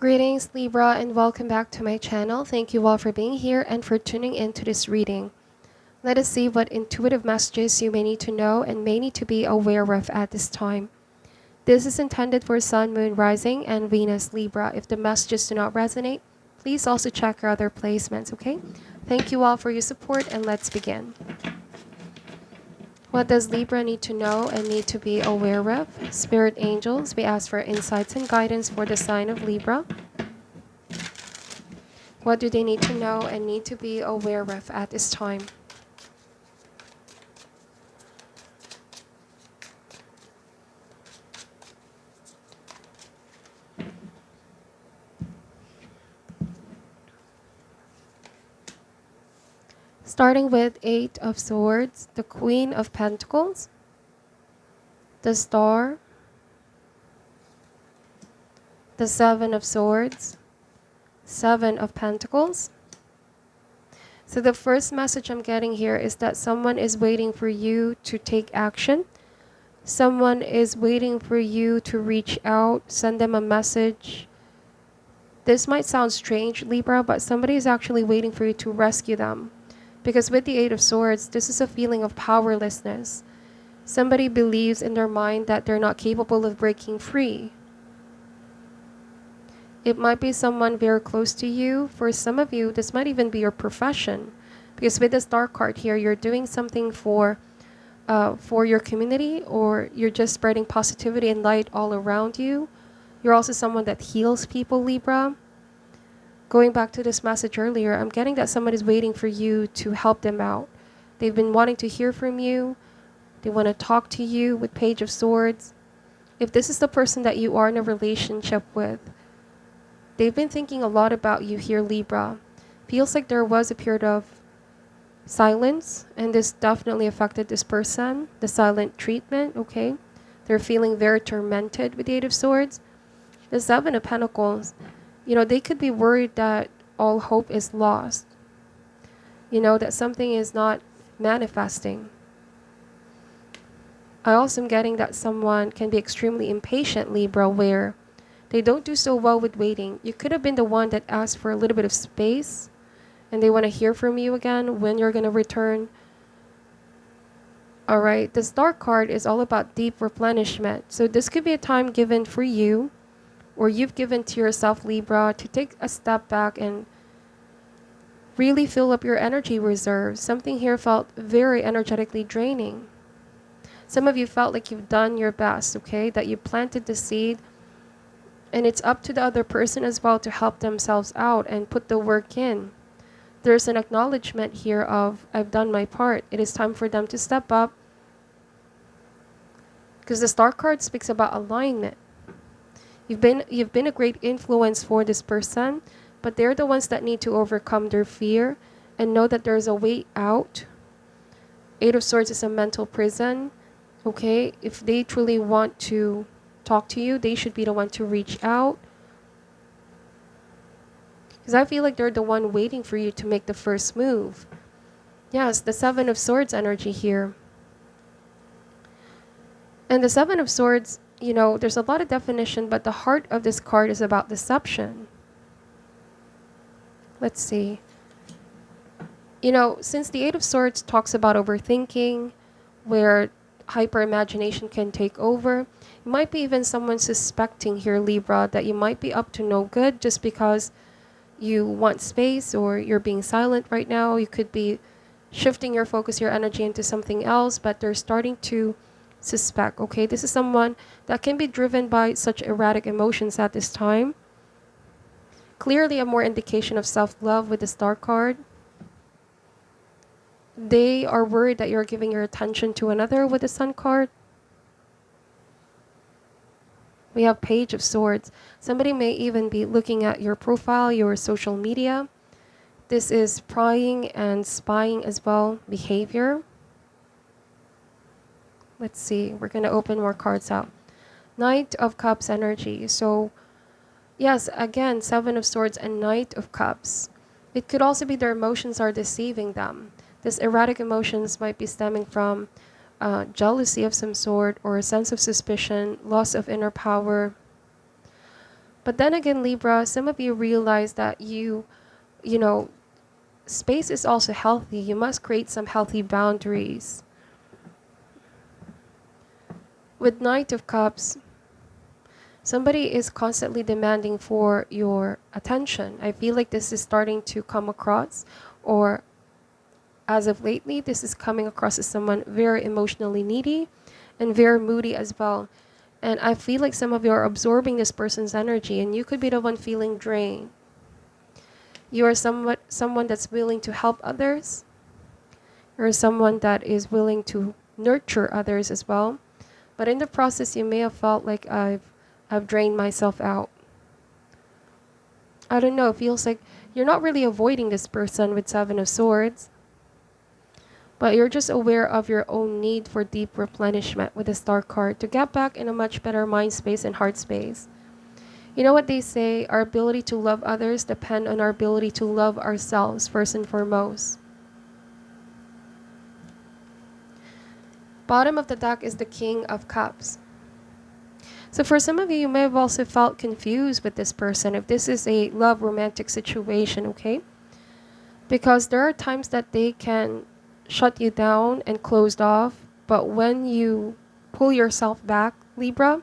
Greetings Libra and welcome back to my channel. Thank you all for being here and for tuning in to this reading. Let us see what intuitive messages you may need to know and may need to be aware of at this time. This is intended for Sun, Moon, Rising, and Venus Libra. If the messages do not resonate, please also check your other placements, okay? Thank you all for your support and let's begin. What does Libra need to know and need to be aware of? Spirit angels, we ask for insights and guidance for the sign of Libra. What do they need to know and need to be aware of at this time? Starting with Eight of Swords, the Queen of Pentacles, the Star, the Seven of Swords, Seven of Pentacles. So the first message I'm getting here is that someone is waiting for you to take action. Someone is waiting for you to reach out, send them a message. This might sound strange, Libra, but somebody is actually waiting for you to rescue them. Because with the Eight of Swords, this is a feeling of powerlessness. Somebody believes in their mind that they're not capable of breaking free. It might be someone very close to you. For some of you, this might even be your profession. Because with the Star card here, you're doing something for your community, or you're just spreading positivity and light all around you. You're also someone that heals people, Libra. Going back to this message earlier, I'm getting that someone is waiting for you to help them out. They've been wanting to hear from you. They want to talk to you with Page of Swords. If this is the person that you are in a relationship with, they've been thinking a lot about you here, Libra. Feels like there was a period of silence, and this definitely affected this person. The silent treatment, okay? They're feeling very tormented with the Eight of Swords. The Seven of Pentacles, you know, they could be worried that all hope is lost. You know, that something is not manifesting. I also am getting that someone can be extremely impatient, Libra, where they don't do so well with waiting. You could have been the one that asked for a little bit of space and they want to hear from you again when you're going to return. All right, the Star card is all about deep replenishment. So this could be a time given for you, or you've given to yourself, Libra, to take a step back and really fill up your energy reserves. Something here felt very energetically draining. Some of you felt like you've done your best, okay? That you planted the seed, and it's up to the other person as well to help themselves out and put the work in. There's an acknowledgement here of, I've done my part. It is time for them to step up. Because the Star card speaks about alignment. You've been a great influence for this person, but they're the ones that need to overcome their fear and know that there's a way out. Eight of Swords is a mental prison. Okay, if they truly want to talk to you, they should be the one to reach out. Because I feel like they're the one waiting for you to make the first move. Yes, the Seven of Swords energy here. And the Seven of Swords, you know, there's a lot of definition, but the heart of this card is about deception. Let's see. You know, since the Eight of Swords talks about overthinking, where hyper imagination can take over, it might be even someone suspecting here, Libra, that you might be up to no good just because you want space or you're being silent right now. You could be shifting your focus, your energy into something else, but they're starting to suspect, okay? This is someone that can be driven by such erratic emotions at this time. Clearly a more indication of self-love with the Star card. They are worried that you're giving your attention to another with the Sun card. We have Page of Swords. Somebody may even be looking at your profile, your social media. This is prying and spying as well behavior. Let's see. We're going to open more cards out. Knight of Cups energy. So, yes, again, Seven of Swords and Knight of Cups. It could also be their emotions are deceiving them. This erratic emotions might be stemming from jealousy of some sort, or a sense of suspicion, loss of inner power. But then again, Libra, some of you realize that you know, space is also healthy. You must create some healthy boundaries. With Knight of Cups, somebody is constantly demanding for your attention. I feel like this is starting to come across, or as of lately, this is coming across as someone very emotionally needy and very moody as well. And I feel like some of you are absorbing this person's energy, and you could be the one feeling drained. You are someone that's willing to help others. You're someone that is willing to nurture others as well. But in the process, you may have felt like I've drained myself out. I don't know, it feels like you're not really avoiding this person with Seven of Swords, but you're just aware of your own need for deep replenishment with the Star card to get back in a much better mind space and heart space. You know what they say, our ability to love others depend on our ability to love ourselves first and foremost. Bottom of the deck is the King of Cups. So for some of you, you may have also felt confused with this person if this is a love romantic situation, okay? Because there are times that they can shut you down and closed off, but when you pull yourself back, Libra,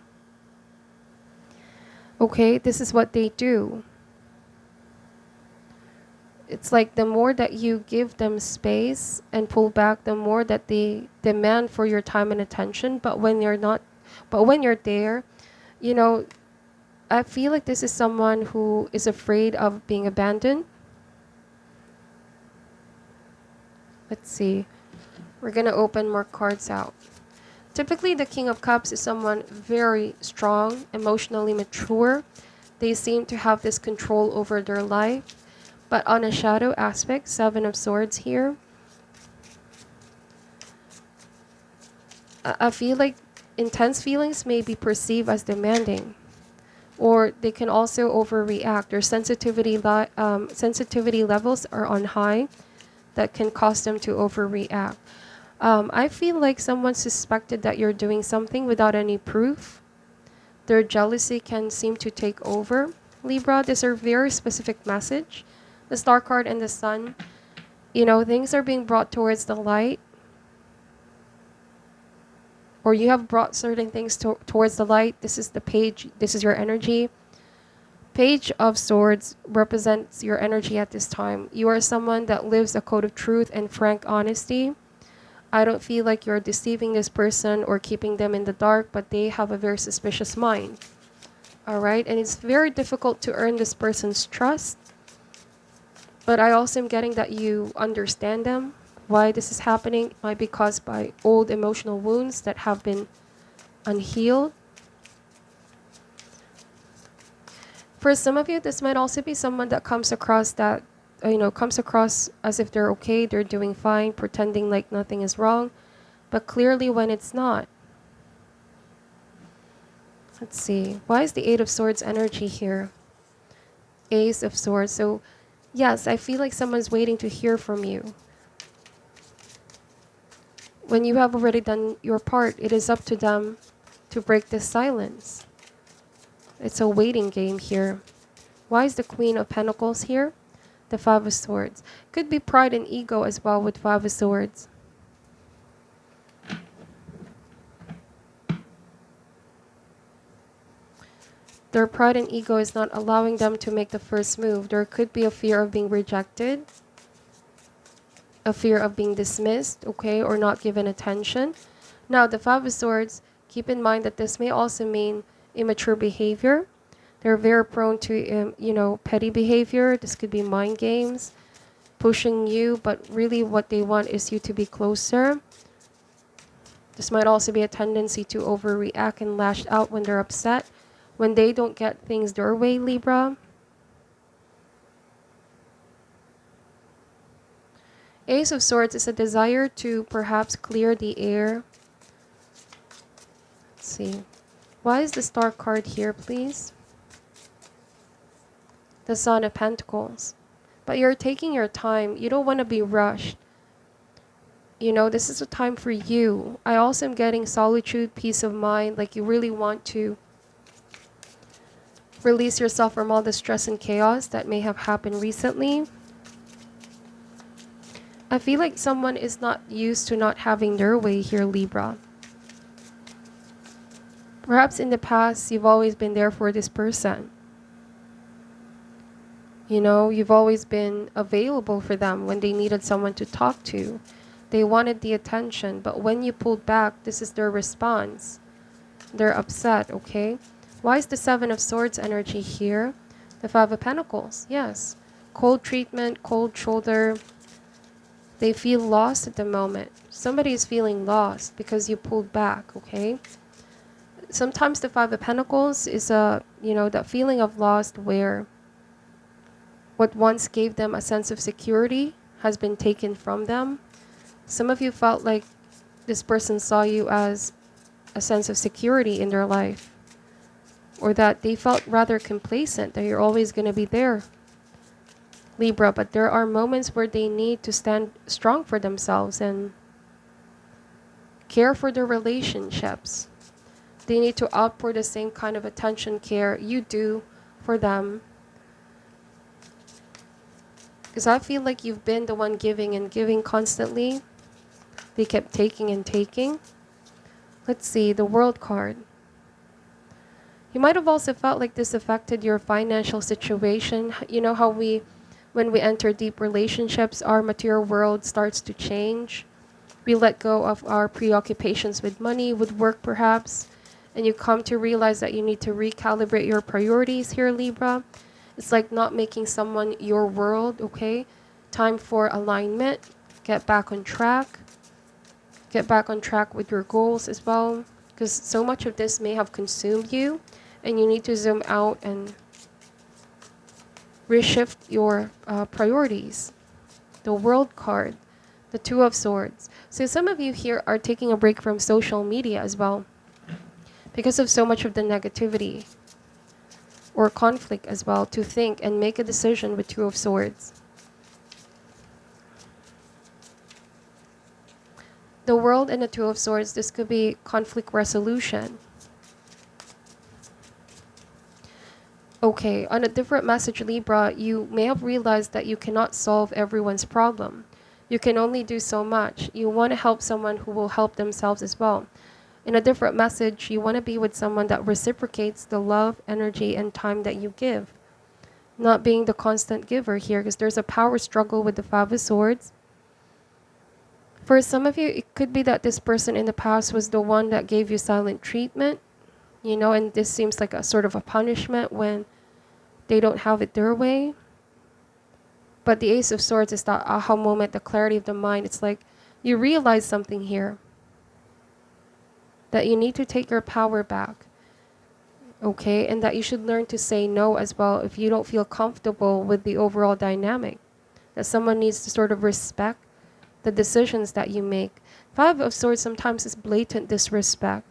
okay, this is what they do. It's like the more that you give them space and pull back, the more that they demand for your time and attention. But when you're there, you know, I feel like this is someone who is afraid of being abandoned. Let's see. We're going to open more cards out. Typically, the King of Cups is someone very strong, emotionally mature. They seem to have this control over their life. But on a shadow aspect, Seven of Swords here, I feel like intense feelings may be perceived as demanding, or they can also overreact. Their sensitivity levels are on high that can cause them to overreact. I feel like someone suspected that you're doing something without any proof. Their jealousy can seem to take over. Libra, this is a very specific message. The Star card and the Sun, you know, things are being brought towards the light, or you have brought certain things towards the light. This is the Page, this is your energy. Page of Swords represents your energy at this time. You are someone that lives a code of truth and frank honesty. I don't feel like you're deceiving this person or keeping them in the dark, but they have a very suspicious mind. All right, and it's very difficult to earn this person's trust. But I also am getting that you understand them. Why this is happening might be caused by old emotional wounds that have been unhealed. For some of you, this might also be someone that comes across that, comes across as if they're okay, they're doing fine, pretending like nothing is wrong, but clearly when it's not. Let's see. Why is the Eight of Swords energy here? Ace of Swords. So, yes, I feel like someone's waiting to hear from you. When you have already done your part, it is up to them to break this silence. It's a waiting game here. Why is the Queen of Pentacles here? The Five of Swords. Could be pride and ego as well with Five of Swords. Their pride and ego is not allowing them to make the first move. There could be a fear of being rejected, a fear of being dismissed, okay, or not given attention. Now, the Five of Swords, keep in mind that this may also mean immature behavior. They're very prone to, petty behavior. This could be mind games, pushing you, but really what they want is you to be closer. This might also be a tendency to overreact and lash out when they're upset, when they don't get things their way, Libra. Ace of Swords is a desire to perhaps clear the air. Let's see. Why is the Star card here, please? The Son of Pentacles. But you're taking your time. You don't want to be rushed. This is a time for you. I also am getting solitude, peace of mind. Like you really want to Release yourself from all the stress and chaos that may have happened recently. I feel like someone is not used to not having their way here, Libra. Perhaps in the past, you've always been there for this person. You know, you've always been available for them when they needed someone to talk to. They wanted the attention, but when you pulled back, this is their response. They're upset, okay? Why is the Seven of Swords energy here? The Five of Pentacles, yes. Cold treatment, cold shoulder. They feel lost at the moment. Somebody is feeling lost because you pulled back, okay? Sometimes the Five of Pentacles is that feeling of lost where what once gave them a sense of security has been taken from them. Some of you felt like this person saw you as a sense of security in their life, or that they felt rather complacent, that you're always going to be there, Libra. But there are moments where they need to stand strong for themselves and care for their relationships. They need to outpour the same kind of attention, care you do for them. Because I feel like you've been the one giving and giving constantly. They kept taking and taking. Let's see, the World card. You might have also felt like this affected your financial situation. You know how when we enter deep relationships, our material world starts to change. We let go of our preoccupations with money, with work perhaps, and you come to realize that you need to recalibrate your priorities here, Libra. It's like not making someone your world, okay? Time for alignment. Get back on track. Get back on track with your goals as well, because so much of this may have consumed you, and you need to zoom out and reshift your priorities. The World card, the Two of Swords. So some of you here are taking a break from social media as well because of so much of the negativity or conflict as well, to think and make a decision with Two of Swords. The World and the Two of Swords, this could be conflict resolution. Okay, on a different message, Libra, you may have realized that you cannot solve everyone's problem. You can only do so much. You want to help someone who will help themselves as well. In a different message, you want to be with someone that reciprocates the love, energy, and time that you give. Not being the constant giver here, because there's a power struggle with the Five of Swords. For some of you, it could be that this person in the past was the one that gave you silent treatment, you know, and this seems like a sort of a punishment when they don't have it their way. But the Ace of Swords is that aha moment, the clarity of the mind. It's like you realize something here, that you need to take your power back, okay? And that you should learn to say no as well if you don't feel comfortable with the overall dynamic. That someone needs to sort of respect the decisions that you make. Five of Swords sometimes is blatant disrespect.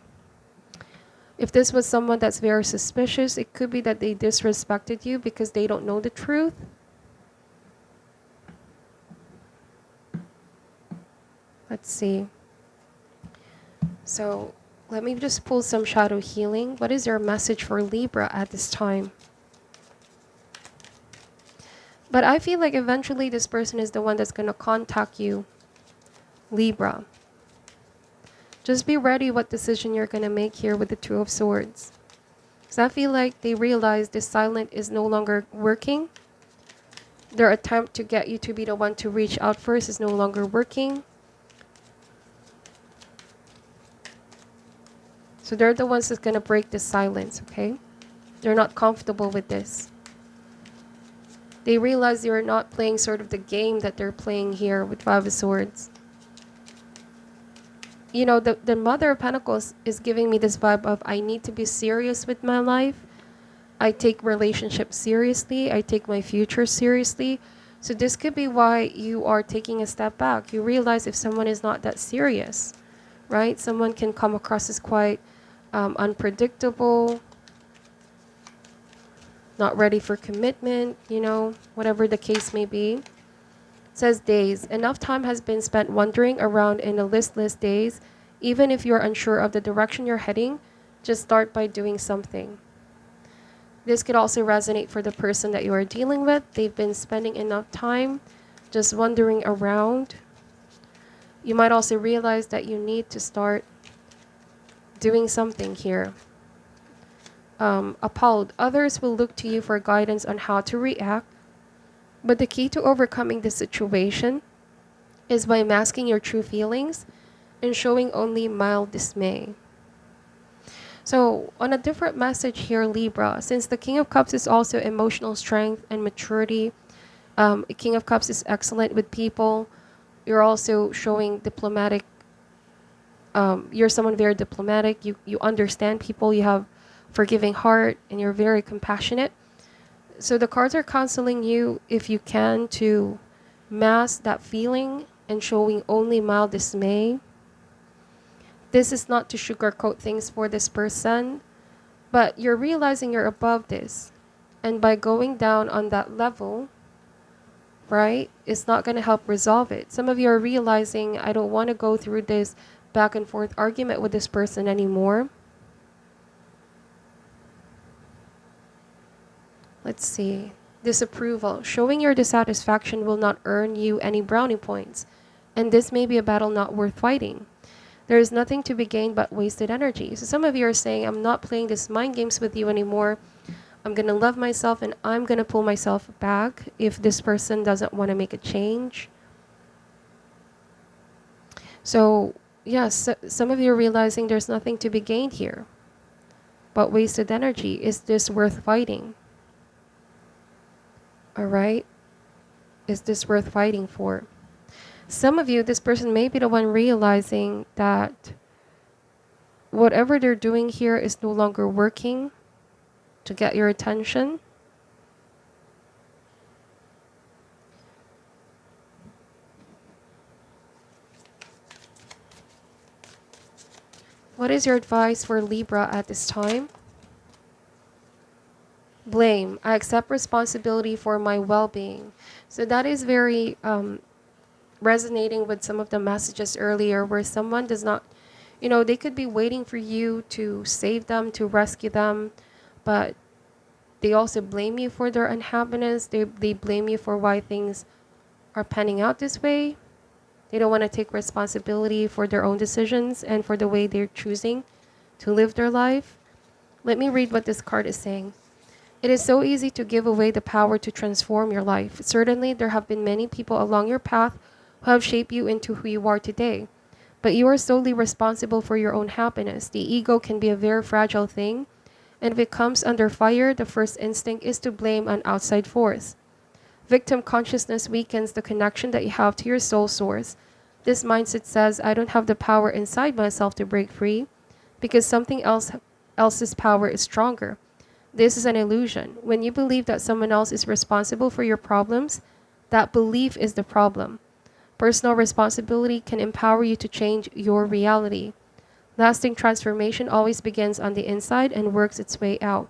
If this was someone that's very suspicious, it could be that they disrespected you because they don't know the truth. Let's see. So let me just pull some shadow healing. What is your message for Libra at this time? But I feel like eventually this person is the one that's going to contact you, Libra. Just be ready what decision you're going to make here with the Two of Swords. Because I feel like they realize this silent is no longer working. Their attempt to get you to be the one to reach out first is no longer working. So they're the ones that's going to break the silence, okay? They're not comfortable with this. They realize you're not playing sort of the game that they're playing here with Five of Swords. You know, the Mother of Pentacles is giving me this vibe of I need to be serious with my life. I take relationships seriously. I take my future seriously. So this could be why you are taking a step back. You realize if someone is not that serious, right? Someone can come across as quite unpredictable, not ready for commitment, you know, whatever the case may be. It says days. Enough time has been spent wandering around in a listless days. Even if you're unsure of the direction you're heading, just start by doing something. This could also resonate for the person that you are dealing with. They've been spending enough time just wandering around. You might also realize that you need to start doing something here. Appalled. Others will look to you for guidance on how to react. But the key to overcoming this situation is by masking your true feelings and showing only mild dismay. So, on a different message here, Libra, since the King of Cups is also emotional strength and maturity, King of Cups is excellent with people. You're also showing diplomatic. You're someone very diplomatic. You understand people. You have forgiving heart, and you're very compassionate. So the cards are counseling you, if you can, to mask that feeling and showing only mild dismay. This is not to sugarcoat things for this person, but you're realizing you're above this. And by going down on that level, right, it's not going to help resolve it. Some of you are realizing, I don't want to go through this back and forth argument with this person anymore. Let's see. Disapproval. Showing your dissatisfaction will not earn you any brownie points. And this may be a battle not worth fighting. There is nothing to be gained but wasted energy. So some of you are saying, I'm not playing this mind games with you anymore. I'm going to love myself and I'm going to pull myself back if this person doesn't want to make a change. So, yes, some of you are realizing there's nothing to be gained here but wasted energy. Is this worth fighting? All right? Is this worth fighting for? Some of you, this person may be the one realizing that whatever they're doing here is no longer working to get your attention. What is your advice for Libra at this time? Blame. I accept responsibility for my well-being. So that is very resonating with some of the messages earlier, where someone does not, they could be waiting for you to save them, to rescue them, but they also blame you for their unhappiness. They blame you for why things are panning out this way. They don't want to take responsibility for their own decisions and for the way they're choosing to live their life. Let me read what this card is saying. It is so easy to give away the power to transform your life. Certainly, there have been many people along your path who have shaped you into who you are today. But you are solely responsible for your own happiness. The ego can be a very fragile thing, and if it comes under fire, the first instinct is to blame an outside force. Victim consciousness weakens the connection that you have to your soul source. This mindset says, I don't have the power inside myself to break free because something else's power is stronger. This is an illusion. When you believe that someone else is responsible for your problems, that belief is the problem. Personal responsibility can empower you to change your reality. Lasting transformation always begins on the inside and works its way out.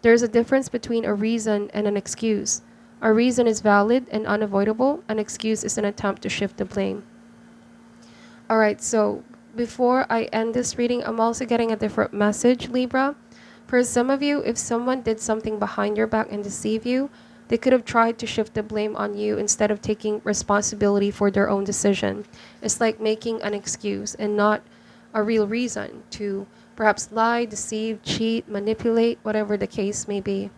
There is a difference between a reason and an excuse. A reason is valid and unavoidable. An excuse is an attempt to shift the blame. All right, so before I end this reading, I'm also getting a different message, Libra. For some of you, if someone did something behind your back and deceived you, they could have tried to shift the blame on you instead of taking responsibility for their own decision. It's like making an excuse and not a real reason to perhaps lie, deceive, cheat, manipulate, whatever the case may be.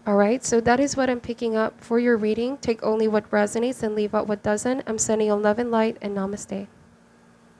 All right, so that is what I'm picking up for your reading. Take only what resonates and leave out what doesn't. I'm sending you love and light, and namaste.